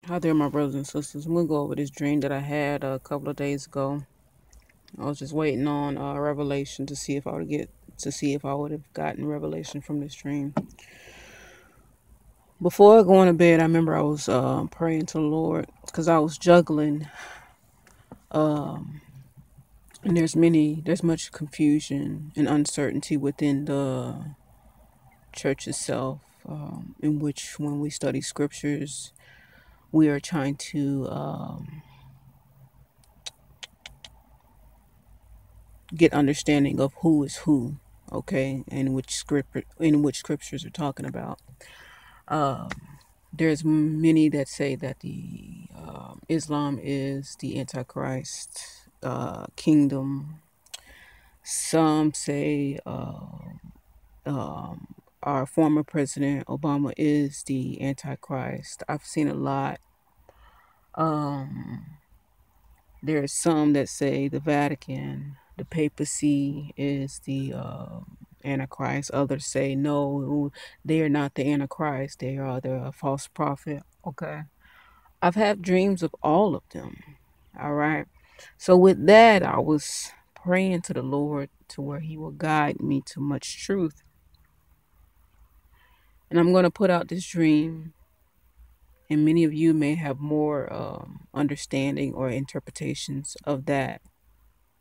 Hi there, my brothers and sisters. I'm gonna go over this dream that I had a couple of days ago. I was just waiting on revelation to see if I would have gotten revelation from this dream. Before going to bed, I remember I was praying to the Lord because I was juggling, um, and there's much confusion and uncertainty within the church itself. In which, when we study scriptures, we are trying to get understanding of who is who, okay, and which scriptures are talking about. um, there's many that say that the Islam is the Antichrist kingdom. Some say our former president Obama is the Antichrist. I've seen a lot. um, There's some that say the Vatican, the Papacy, is the Antichrist. Others say no, they are not the Antichrist. They are the false prophet. Okay. I've had dreams of all of them. All right. So with that, I was praying to the Lord to where He will guide me to much truth. And I'm going to put out this dream, and many of you may have more understanding or interpretations of that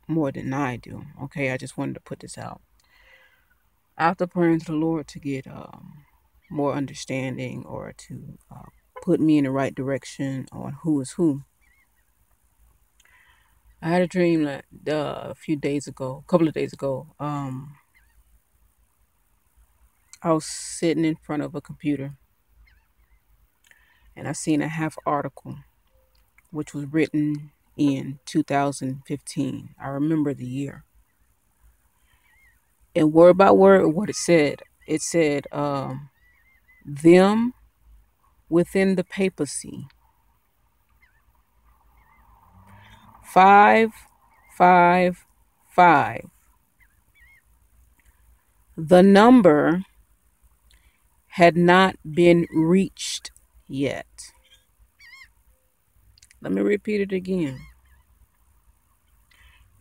more than I do. Okay, I just wanted to put this out. After praying to the Lord to get more understanding or to put me in the right direction on who is who, I had a dream that a few days ago, a couple of days ago, I was sitting in front of a computer and I seen a half article which was written in 2015. I remember the year. And word by word, what it said, them within the papacy. 555. The number had not been reached yet. Let me repeat it again.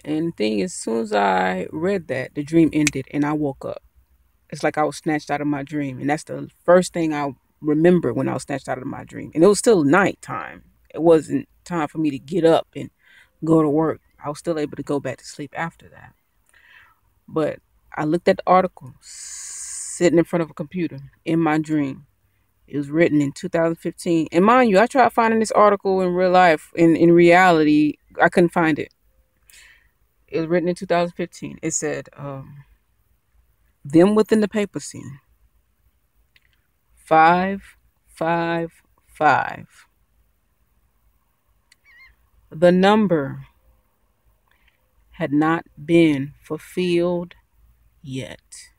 And the thing is, as soon as I read that, the dream ended and I woke up. It's like I was snatched out of my dream. And that's the first thing I remember when I was snatched out of my dream. And it was still nighttime. It wasn't time for me to get up and go to work. I was still able to go back to sleep after that. But I looked at the article sitting in front of a computer in my dream. It was written in 2015. And mind you, I tried finding this article in real life. In reality, I couldn't find it. It was written in 2015. It said, them within the papacy, 555. The number had not been fulfilled yet.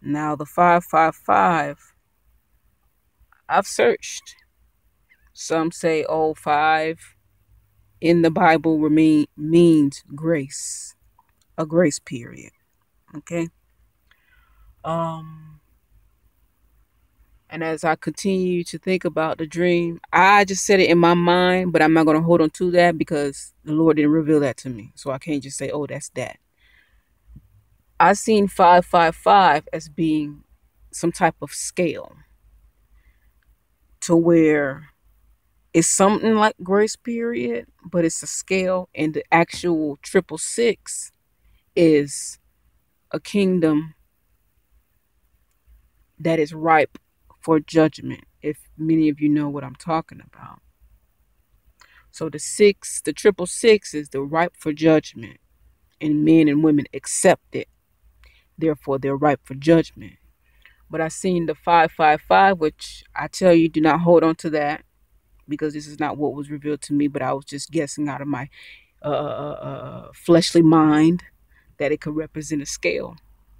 Now, the 555, I've searched. Some say, oh, five in the Bible means grace, a grace period. Okay. Um, and as I continue to think about the dream, I just said it in my mind, but I'm not going to hold on to that because the Lord didn't reveal that to me. So I can't just say, oh, that's that. I seen 555 as being some type of scale to where it's something like grace period, but it's a scale, and the actual 666 is a kingdom that is ripe for judgment, if many of you know what I'm talking about. So the 666 is the ripe for judgment, and men and women accept it. Therefore, they're ripe for judgment. But I seen the 555, which I tell you, do not hold on to that because this is not what was revealed to me. But I was just guessing out of my fleshly mind that it could represent a scale.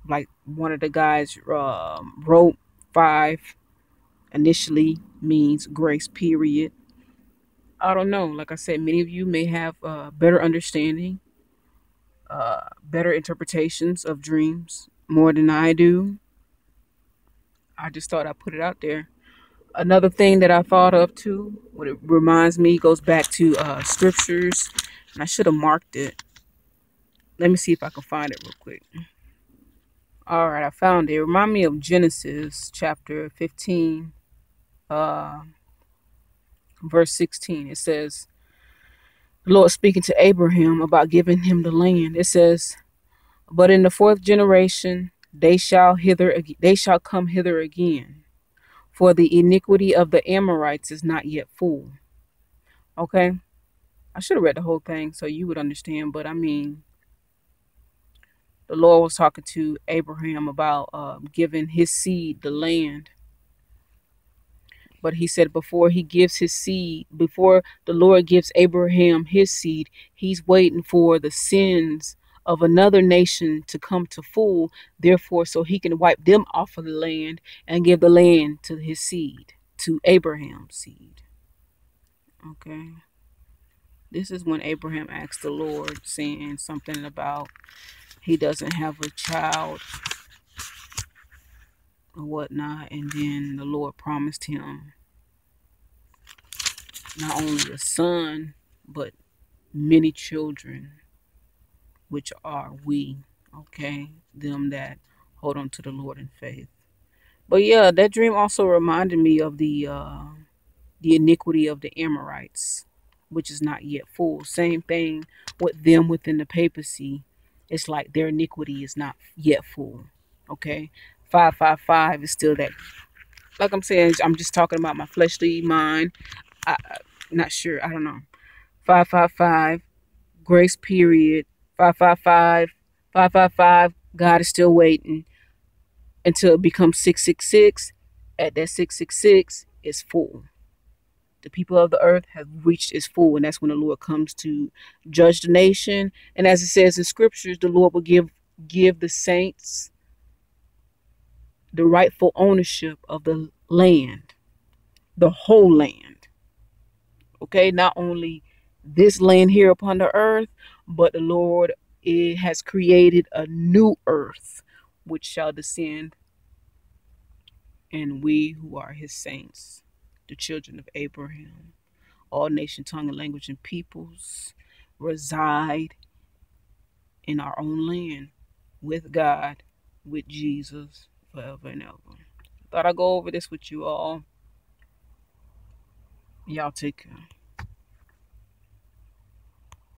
Like one of the guys wrote, five initially means grace period. I don't know. Like I said, many of you may have better understanding, better interpretations of dreams more than I do. I just thought I'd put it out there. Another thing that I thought of too, what it reminds me, goes back to scriptures, and I should have marked it. Let me see if I can find it real quick. All right, I found it. It reminds me of Genesis chapter 15, uh, verse 16. It says, the Lord speaking to Abraham about giving him the land. It says, but in the fourth generation they shall come hither again, for the iniquity of the Amorites is not yet full. Okay, I should have read the whole thing so you would understand, but I mean, the Lord was talking to Abraham about giving his seed the land. But he said before he gives his seed, before the Lord gives Abraham his seed, he's waiting for the sins of another nation to come to full, therefore, so he can wipe them off of the land and give the land to his seed, to Abraham's seed. Okay. This is when Abraham asked the Lord, saying something about he doesn't have a child or whatnot. And then the Lord promised him not only a son, but many children, which are we, okay? Them that hold on to the Lord in faith. But yeah, that dream also reminded me of the iniquity of the Amorites, which is not yet full. Same thing with them within the papacy. It's like their iniquity is not yet full. Okay, 555 is still that. Like I'm saying, I'm just talking about my fleshly mind. I'm not sure. I don't know. 555 grace period. 555 555. God is still waiting until it becomes 666. At that 666 is full. The people of the earth have reached its full, and that's when the Lord comes to judge the nation. And as it says in scriptures, the Lord will give the saints the rightful ownership of the land, the whole land. Okay, not only this land here upon the earth, but the Lord, it has created a new earth which shall descend, and we who are his saints, the children of Abraham, all nation, tongue, and language, and peoples, reside in our own land with God, with Jesus, forever and ever. Thought I'd go over this with you all. Y'all take care.